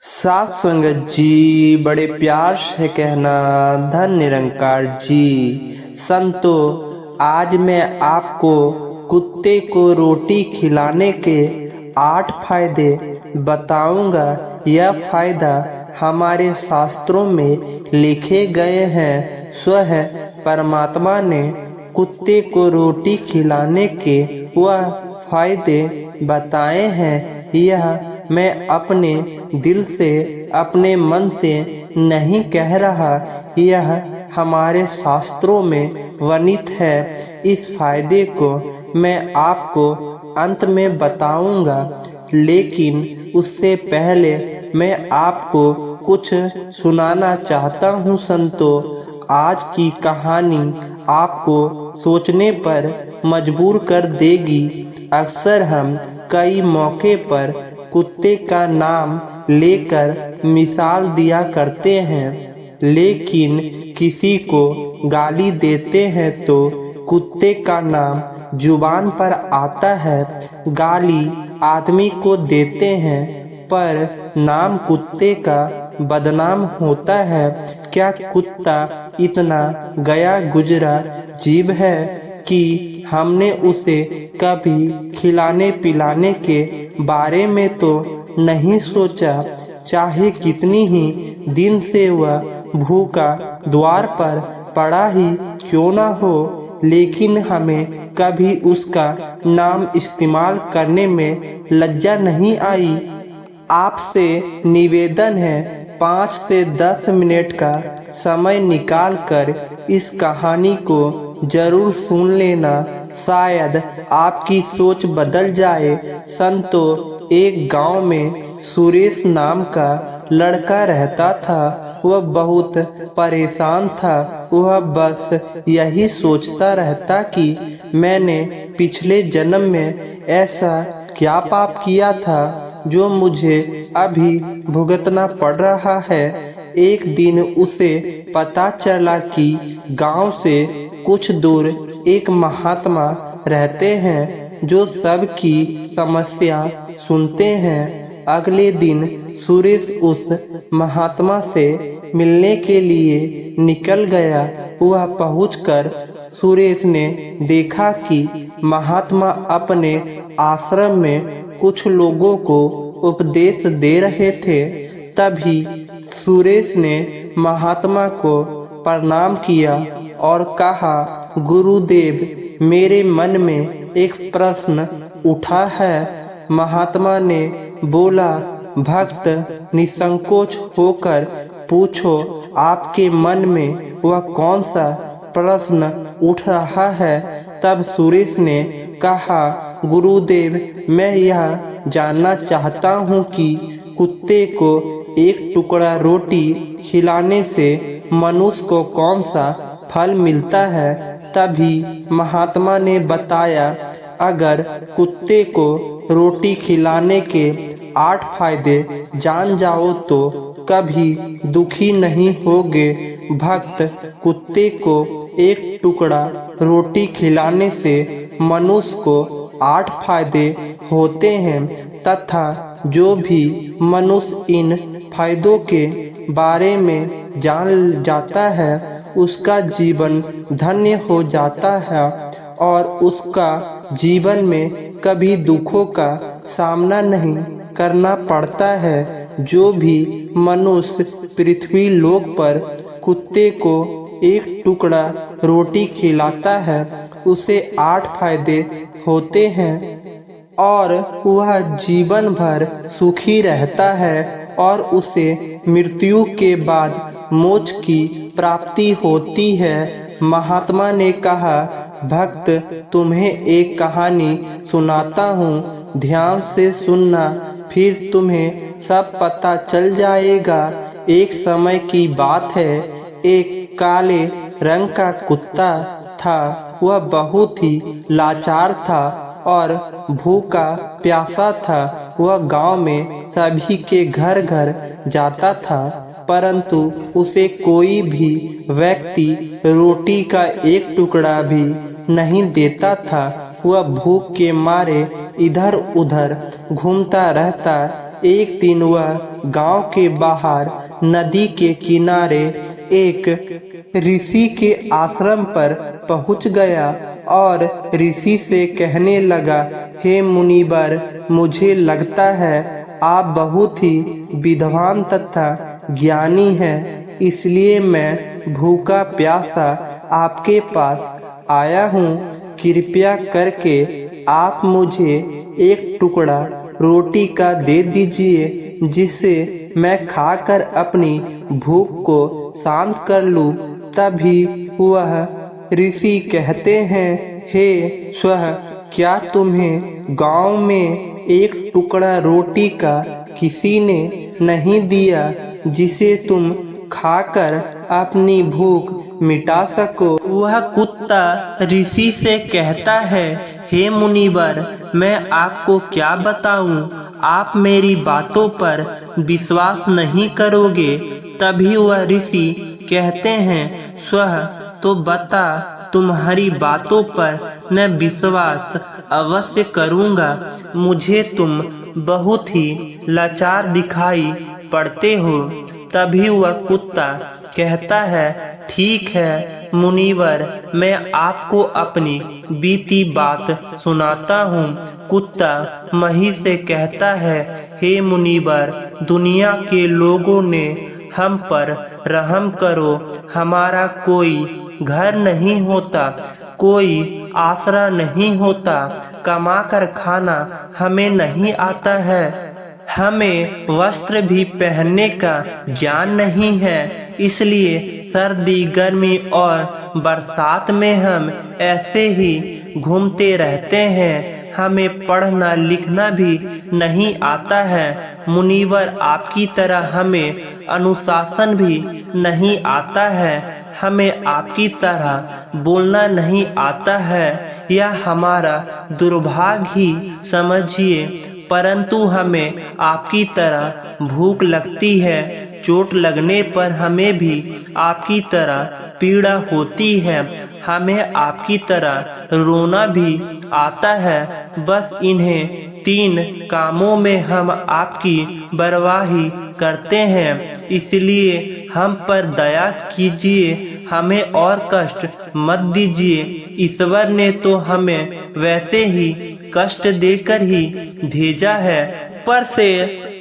सात संगत जी, बड़े प्यार से कहना धन निरंकार जी। संतो, आज मैं आपको कुत्ते को रोटी खिलाने के 8 फायदे बताऊंगा। यह फायदा हमारे शास्त्रों में लिखे गए हैं। स्वः परमात्मा ने कुत्ते को रोटी खिलाने के वह फायदे बताए हैं। यह मैं अपने दिल से, अपने मन से नहीं कह रहा, यह हमारे शास्त्रों में वर्णित है। इस फायदे को मैं आपको अंत में बताऊंगा, लेकिन उससे पहले मैं आपको कुछ सुनाना चाहता हूँ। संतो, आज की कहानी आपको सोचने पर मजबूर कर देगी। अक्सर हम कई मौके पर कुत्ते का नाम लेकर मिसाल दिया करते हैं, लेकिन किसी को गाली देते हैं तो कुत्ते का नाम जुबान पर आता है। गाली आदमी को देते हैं, पर नाम कुत्ते का बदनाम होता है। क्या कुत्ता इतना गया गुजरा जीव है कि हमने उसे कभी खिलाने पिलाने के बारे में तो नहीं सोचा, चाहे कितनी ही दिन से वह भूखा द्वार पर पड़ा ही क्यों ना हो। लेकिन हमें कभी उसका नाम इस्तेमाल करने में लज्जा नहीं आई। आपसे निवेदन है, 5 से 10 मिनट का समय निकाल कर इस कहानी को जरूर सुन लेना, शायद आपकी सोच बदल जाए। संतो, एक गांव में सुरेश नाम का लड़का रहता था। वह बहुत परेशान था। वह बस यही सोचता रहता कि मैंने पिछले जन्म में ऐसा क्या पाप किया था जो मुझे अभी भुगतना पड़ रहा है। एक दिन उसे पता चला कि गांव से कुछ दूर एक महात्मा रहते हैं जो सबकी समस्या सुनते हैं। अगले दिन सुरेश उस महात्मा से मिलने के लिए निकल गया। वह पहुंचकर सुरेश ने देखा कि महात्मा अपने आश्रम में कुछ लोगों को उपदेश दे रहे थे। तभी सुरेश ने महात्मा को प्रणाम किया और कहा, गुरुदेव, मेरे मन में एक प्रश्न उठा है। महात्मा ने बोला, भक्त, निसंकोच होकर पूछो, आपके मन में वह कौन सा प्रश्न उठ रहा है। तब सुरेश ने कहा, गुरुदेव, मैं यह जानना चाहता हूँ कि कुत्ते को एक टुकड़ा रोटी खिलाने से मनुष्य को कौन सा फल मिलता है। तभी महात्मा ने बताया, अगर कुत्ते को रोटी खिलाने के 8 फायदे जान जाओ तो कभी दुखी नहीं होगे। भक्त, कुत्ते को एक टुकड़ा रोटी खिलाने से मनुष्य को 8 फायदे होते हैं, तथा जो भी मनुष्य इन फायदों के बारे में जान जाता है उसका जीवन धन्य हो जाता है और उसका जीवन में कभी दुखों का सामना नहीं करना पड़ता है। जो भी मनुष्य पृथ्वी लोक पर कुत्ते को एक टुकड़ा रोटी खिलाता है उसे 8 फायदे होते हैं और वह जीवन भर सुखी रहता है और उसे मृत्यु के बाद मोक्ष की प्राप्ति होती है। महात्मा ने कहा, भक्त, तुम्हें एक कहानी सुनाता हूँ, ध्यान से सुनना, फिर तुम्हें सब पता चल जाएगा। एक समय की बात है, एक काले रंग का कुत्ता था। वह बहुत ही लाचार था और भूखा प्यासा था। वह गांव में सभी के घर घर जाता था, परंतु उसे कोई भी व्यक्ति रोटी का एक टुकड़ा भी नहीं देता था। वह भूख के मारे इधर उधर घूमता रहता, एक दिन वह गांव के बाहर नदी के किनारे एक ऋषि के आश्रम पर पहुंच गया और ऋषि से कहने लगा, हे मुनिवर, मुझे लगता है आप बहुत ही विद्वान तथा ज्ञानी हैं, इसलिए मैं भूखा प्यासा आपके पास आया हूँ। कृपया करके आप मुझे एक टुकड़ा रोटी का दे दीजिए, जिसे मैं खाकर अपनी भूख को शांत कर लूं। तभी वह ऋषि कहते हैं, हे स्व, क्या तुम्हें गांव में एक टुकड़ा रोटी का किसी ने नहीं दिया, जिसे तुम खाकर अपनी भूख मिटा सको। वह कुत्ता ऋषि से कहता है, हे मुनिवर, मैं आपको क्या बताऊं, आप मेरी बातों पर विश्वास नहीं करोगे। तभी वह ऋषि कहते हैं, स्वः तो बता, तुम्हारी बातों पर मैं विश्वास अवश्य करूंगा। मुझे तुम बहुत ही लाचार दिखाई पड़ते हो। तभी वह कुत्ता कहता है, ठीक है मुनिवर, मैं आपको अपनी बीती बात सुनाता हूँ। कुत्ता महिष से कहता है, हे मुनिवर, दुनिया के लोगों ने हम पर रहम करो, हमारा कोई घर नहीं होता, कोई आसरा नहीं होता, कमाकर खाना हमें नहीं आता है, हमें वस्त्र भी पहनने का ज्ञान नहीं है, इसलिए सर्दी, गर्मी और बरसात में हम ऐसे ही घूमते रहते हैं, हमें पढ़ना लिखना भी नहीं आता है। मुनिवर, आपकी तरह हमें अनुशासन भी नहीं आता है, हमें आपकी तरह बोलना नहीं आता है, यह हमारा दुर्भाग्य ही समझिए। परंतु हमें आपकी तरह भूख लगती है, चोट लगने पर हमें भी आपकी तरह पीड़ा होती है, हमें आपकी तरह रोना भी आता है। बस इन्हें 3 कामों में हम आपकी बरवाही करते हैं, इसलिए हम पर दया कीजिए, हमें और कष्ट मत दीजिए। ईश्वर ने तो हमें वैसे ही कष्ट देकर ही भेजा है, पर से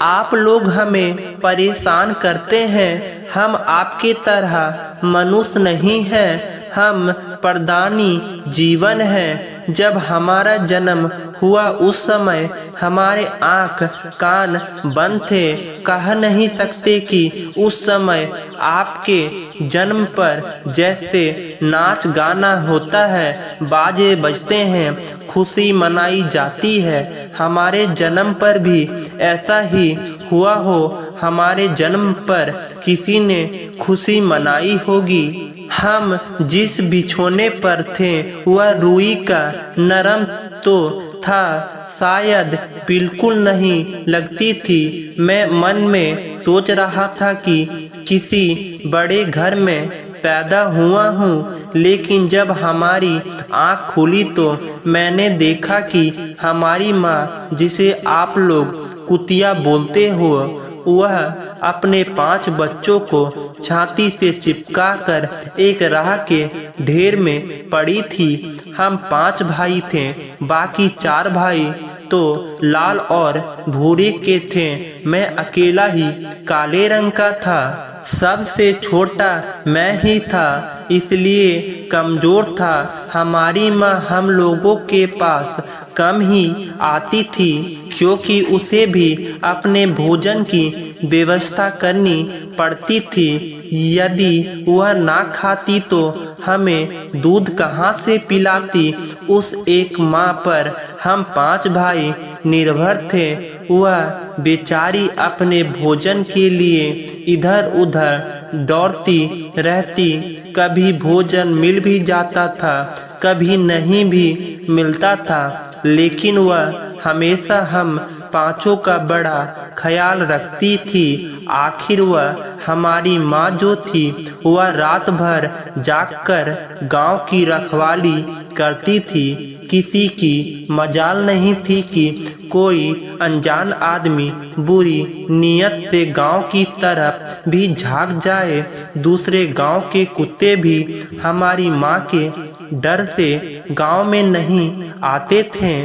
आप लोग हमें परेशान करते हैं। हम आपके तरह मनुष्य नहीं हैं, हम प्रदानी जीवन हैं। जब हमारा जन्म हुआ उस समय हमारे आँख कान बंद थे, कह नहीं सकते कि उस समय आपके जन्म पर जैसे नाच गाना होता है, बाजे बजते हैं, खुशी मनाई जाती है, हमारे जन्म पर भी ऐसा ही हुआ हो। हमारे जन्म पर किसी ने खुशी मनाई होगी। हम जिस बिछोने पर थे वह रुई का नरम तो था, शायद बिल्कुल नहीं लगती थी। मैं मन में सोच रहा था कि किसी बड़े घर में पैदा हुआ हूँ, लेकिन जब हमारी आँख खुली तो मैंने देखा कि हमारी माँ, जिसे आप लोग कुतिया बोलते हो, वह अपने 5 बच्चों को छाती से चिपका कर एक राह के ढेर में पड़ी थी। हम 5 भाई थे, बाकी 4 भाई तो लाल और भूरे के थे, मैं अकेला ही काले रंग का था। सबसे छोटा मैं ही था, इसलिए कमजोर था। हमारी माँ हम लोगों के पास कम ही आती थी, क्योंकि उसे भी अपने भोजन की व्यवस्था करनी पड़ती थी। यदि वह ना खाती तो हमें दूध कहाँ से पिलाती। उस एक माँ पर हम 5 भाई निर्भर थे। वह बेचारी अपने भोजन के लिए इधर उधर दौड़ती रहती, कभी भोजन मिल भी जाता था, कभी नहीं भी मिलता था, लेकिन वह हमेशा हम 5 का बड़ा ख्याल रखती थी। आखिर वह हमारी माँ जो थी वह रात भर जागकर गांव की रखवाली करती थी। किसी की मजाल नहीं थी कि कोई अनजान आदमी बुरी नीयत से गांव की तरफ भी झांक जाए। दूसरे गांव के कुत्ते भी हमारी माँ के डर से गांव में नहीं आते थे।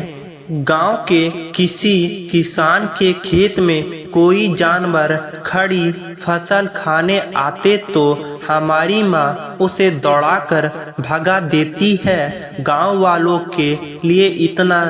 गांव के किसी किसान के खेत में कोई जानवर खड़ी फसल खाने आते तो हमारी माँ उसे दौड़ाकर भगा देती है। गांव वालों के लिए इतना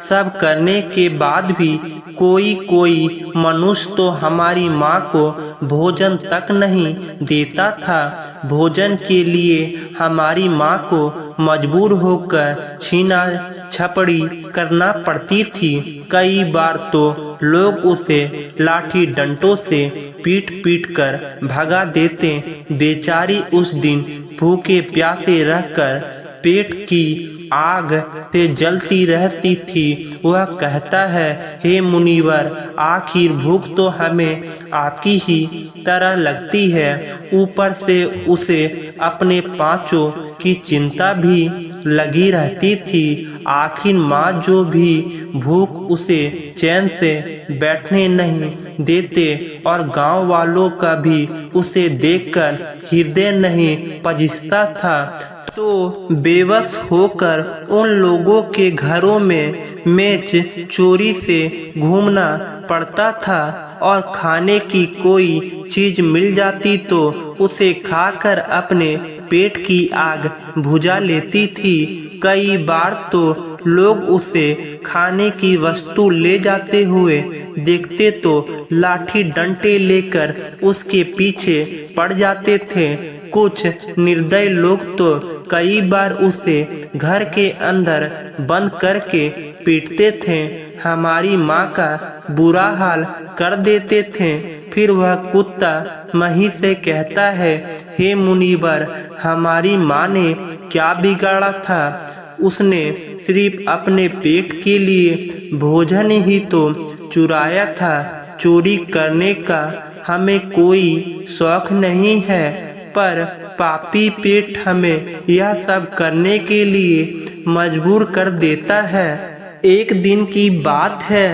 सब करने के बाद भी कोई मनुष्य तो हमारी माँ को भोजन तक नहीं देता था। भोजन के लिए हमारी माँ को मजबूर होकर छीना छपड़ी करना पड़ती थी। कई बार तो लोग उसे लाठी डंडों से पीट पीट कर भगा देते। बेचारी उस दिन भूखे प्यासे रहकर पेट की आग से जलती रहती थी। वह कहता है, हे मुनिवर, आखिर भूख तो हमें आपकी ही तरह लगती है, ऊपर से उसे अपने पांचों की चिंता भी लगी रहती थी। आखिर माँ जो भी भूख उसे चैन से बैठने नहीं देते और गांव वालों का भी उसे देखकर हृदय नहीं पजीता था तो बेबस होकर उन लोगों के घरों में मेच चोरी से घूमना पड़ता था और खाने की कोई चीज मिल जाती तो उसे खाकर अपने पेट की आग बुझा लेती थी। कई बार तो लोग उसे खाने की वस्तु ले जाते हुए देखते तो लाठी डंडे लेकर उसके पीछे पड़ जाते थे। कुछ निर्दयी लोग तो कई बार उसे घर के अंदर बंद करके पीटते थे, हमारी माँ का बुरा हाल कर देते थे। फिर वह कुत्ता मही से कहता है, हे मुनिवर, हमारी माँ ने क्या बिगाड़ा था? उसने सिर्फ अपने पेट के लिए भोजन ही तो चुराया था। चोरी करने का हमें कोई शौक नहीं है, पर पापी पेट हमें यह सब करने के लिए मजबूर कर देता है। एक दिन की बात है,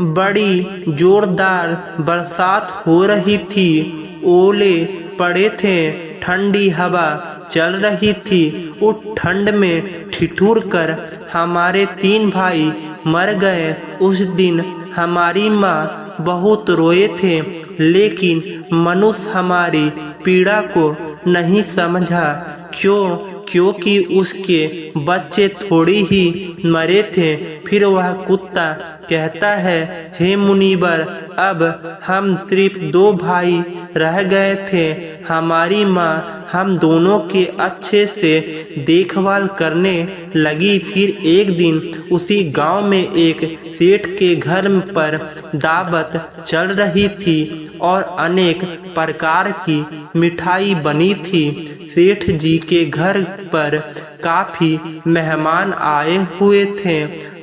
बड़ी जोरदार बरसात हो रही थी। ओले पड़े थे, ठंडी हवा चल रही थी। उस ठंड में ठिठुर कर हमारे 3 भाई मर गए। उस दिन हमारी माँ बहुत रोए थे, लेकिन मनुष्य हमारी पीड़ा को नहीं समझा। क्योंकि उसके बच्चे थोड़ी ही मरे थे। फिर वह कुत्ता कहता है, हे मुनिवर, अब हम सिर्फ 2 भाई रह गए थे। हमारी माँ हम दोनों के अच्छे से देखभाल करने लगी। फिर एक दिन उसी गांव में एक सेठ के घर पर दावत चल रही थी और अनेक प्रकार की मिठाई बनी थी। सेठ जी के घर पर काफी मेहमान आए हुए थे।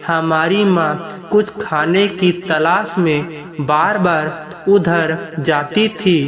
हमारी माँ कुछ खाने की तलाश में बार बार उधर जाती थी,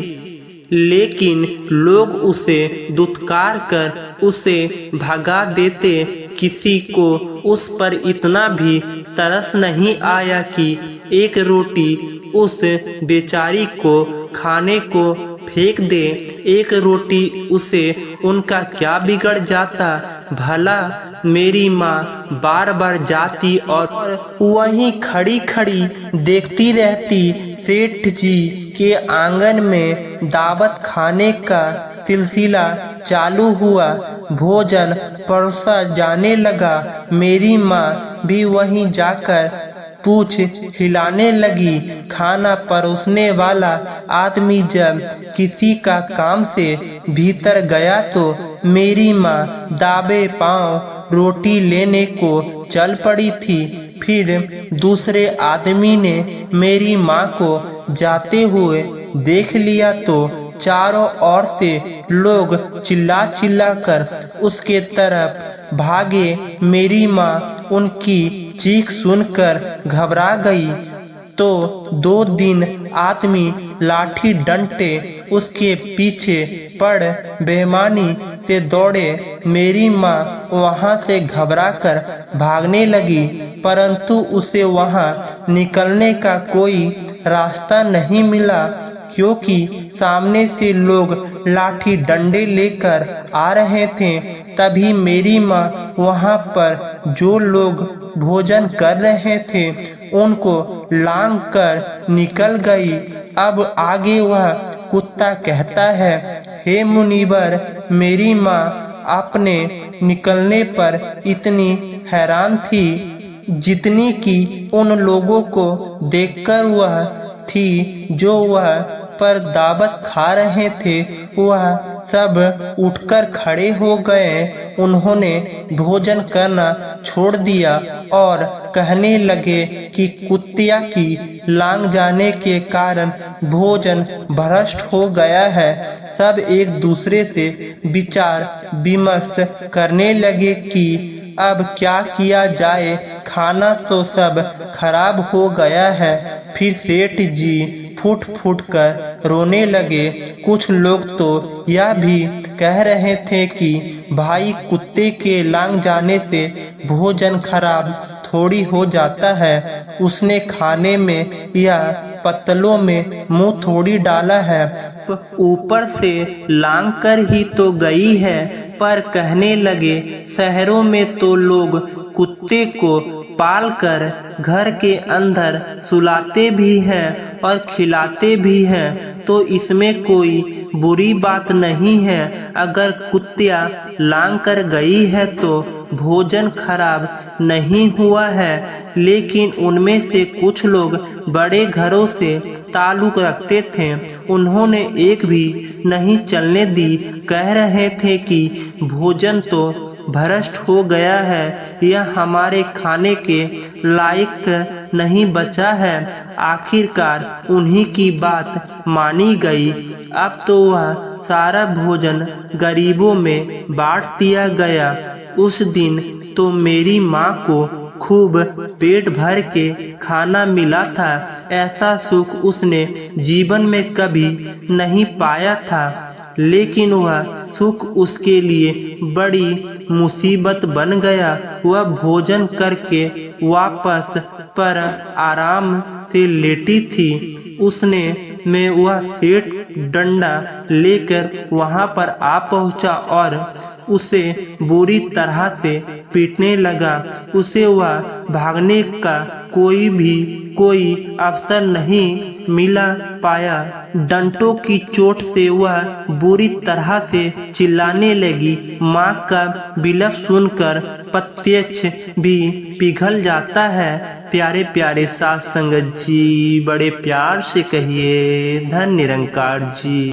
लेकिन लोग उसे दुत्कार कर उसे भगा देते। किसी को उस पर इतना भी तरस नहीं आया कि एक रोटी उस बेचारी को खाने को फेंक दे। एक रोटी उसे उनका क्या बिगड़ जाता? भला मेरी माँ बार बार जाती और वहीं खड़ी खड़ी देखती रहती। सेठ जी के आंगन में दावत खाने का सिलसिला चालू हुआ। भोजन परोसा जाने लगा। मेरी माँ भी वहीं जाकर पूछ हिलाने लगी। खाना परोसने वाला आदमी जब किसी का काम से भीतर गया तो मेरी माँ दाबे पांव रोटी लेने को चल पड़ी थी। फिर दूसरे आदमी ने मेरी माँ को जाते हुए देख लिया तो चारों ओर से लोग चिल्ला चिल्ला कर उसके तरफ भागे। मेरी माँ उनकी चीख सुनकर घबरा गई। तो 2 दिन आदमी लाठी डंटे उसके पीछे पड़ बेईमानी से दौड़े। मेरी माँ वहाँ से घबराकर भागने लगी, परंतु उसे वहाँ निकलने का कोई रास्ता नहीं मिला, क्योंकि सामने से लोग लाठी डंडे लेकर आ रहे थे। तभी मेरी माँ वहाँ पर जो लोग भोजन कर रहे थे उनको लांग कर निकल गई। अब आगे वह कुत्ता कहता है, हे मुनिवर, मेरी माँ अपने निकलने पर इतनी हैरान थी जितनी कि उन लोगों को देखकर वह थी जो वह पर दावत खा रहे थे। वह सब उठकर खड़े हो गए। उन्होंने भोजन करना छोड़ दिया और कहने लगे कि कुत्तिया की लांग जाने के कारण भोजन भ्रष्ट हो गया है। सब एक दूसरे से विचार विमर्श करने लगे कि अब क्या किया जाए, खाना तो सब खराब हो गया है। फिर सेठ जी फूट फूट कर रोने लगे। कुछ लोग तो यह भी कह रहे थे कि भाई, कुत्ते के लांग जाने से भोजन खराब थोड़ी हो जाता है, उसने खाने में या पत्तलों में मुंह थोड़ी डाला है, ऊपर से लांग कर ही तो गई है। पर कहने लगे, शहरों में तो लोग कुत्ते को पाल कर घर के अंदर सुलाते भी हैं और खिलाते भी हैं, तो इसमें कोई बुरी बात नहीं है। अगर कुत्तिया लांग कर गई है तो भोजन खराब नहीं हुआ है। लेकिन उनमें से कुछ लोग बड़े घरों से ताल्लुक रखते थे, उन्होंने एक भी नहीं चलने दी। कह रहे थे कि भोजन तो भ्रष्ट हो गया है, यह हमारे खाने के लायक नहीं बचा है। आखिरकार उन्हीं की बात मानी गई। अब तो वह सारा भोजन गरीबों में बांट दिया गया। उस दिन तो मेरी माँ को खूब पेट भर के खाना मिला था। ऐसा सुख उसने जीवन में कभी नहीं पाया था। लेकिन वह सुख उसके लिए बड़ी मुसीबत बन गया। वह भोजन करके वापस पर आराम से लेटी थी। उसने में वह सेठ डंडा लेकर वहां पर आ पहुंचा और उसे बुरी तरह से पीटने लगा। उसे वह भागने का कोई अवसर नहीं मिला पाया। डंटों की चोट से वह बुरी तरह से चिल्लाने लगी। माँ का विलप सुनकर प्रत्यक्ष भी पिघल जाता है। प्यारे प्यारे साथ संगत जी, बड़े प्यार से कहिए, धन निरंकार जी।